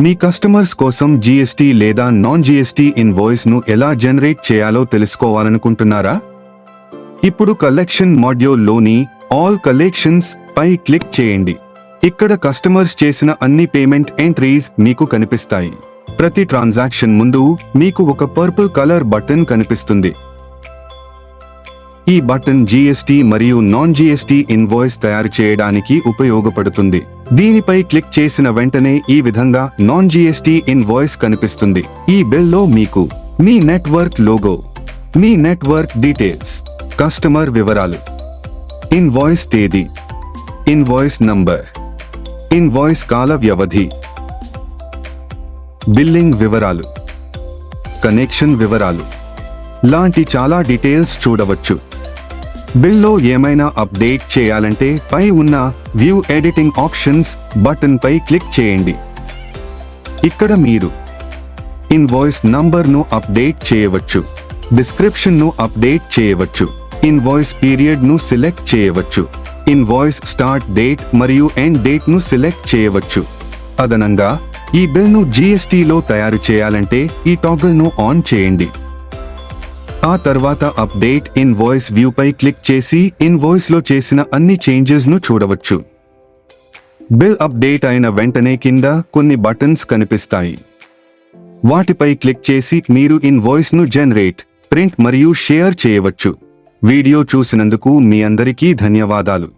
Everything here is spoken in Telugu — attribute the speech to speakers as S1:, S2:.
S1: మీ కస్టమర్స్ కోసం జీఎస్టీ లేదా నాన్ జీఎస్టీ ఇన్వాయిస్ ను ఎలా జనరేట్ చేయాలో తెలుసుకోవాలనుకుంటున్నారా? ఇప్పుడు కలెక్షన్ మాడ్యూల్ లోని ఆల్ కలెక్షన్స్ పై క్లిక్ చేయండి. ఇక్కడ కస్టమర్స్ చేసిన అన్ని పేమెంట్ ఎంట్రీస్ మీకు కనిపిస్తాయి. ప్రతి ట్రాన్సాక్షన్ ముందు మీకు ఒక పర్పుల్ కలర్ బటన్ కనిపిస్తుంది. ఈ బటన్ జీఎస్టీ మరియు నాన్ జీఎస్టీ ఇన్వాయిస్ తయారు చేయడానికి ఉపయోగపడుతుంది. దీనిపై క్లిక్ చేసిన వెంటనే ఈ విధంగా నాన్ జీఎస్టీ ఇన్వాయిస్ కనిపిస్తుంది. ఈ బిల్లో మీకు మీ నెట్వర్క్ లోగో, మీ నెట్వర్క్ డీటెయిల్స్, కస్టమర్ వివరాలు, ఇన్వాయిస్ తేదీ, ఇన్వాయిస్ నంబర్, ఇన్వాయిస్ కాల వ్యవధి, బిల్లింగ్ వివరాలు, కనెక్షన్ వివరాలు లాంటి చాలా డీటెయిల్స్ చూడవచ్చు. బిల్లో ఏమైనా అప్డేట్ చేయాలంటే పై ఉన్న వ్యూ ఎడిటింగ్ ఆప్షన్స్ బటన్ పై క్లిక్ చేయండి. ఇక్కడ మీరు ఇన్వాయిస్ నంబర్ను అప్డేట్ చేయవచ్చు, డిస్క్రిప్షన్ను అప్డేట్ చేయవచ్చు, ఇన్వాయిస్ పీరియడ్ను సెలెక్ట్ చేయవచ్చు, ఇన్వాయిస్ స్టార్ట్ డేట్ మరియు ఎండ్ డేట్ను సెలెక్ట్ చేయవచ్చు. అదనంగా ఈ బిల్ను జీఎస్టీలో తయారు చేయాలంటే ఈ టాగల్ను ఆన్ చేయండి. ఆ తర్వాత అప్డేట్ ఇన్వాయిస్ వ్యూ పై క్లిక్ చేసి ఇన్వాయిస్ లో చేసిన అన్ని చేంజెస్ ను చూడవచ్చు. బిల్ అప్డేట్ అయిన వెంటనే కింద కొన్ని బటన్స్ కనిపిస్తాయి. వాటిపై క్లిక్ చేసి మీరు ఇన్వాయిస్ ను జనరేట్, ప్రింట్ మరియు షేర్ చేయవచ్చు. వీడియో చూసినందుకు మీ అందరికీ ధన్యవాదాలు.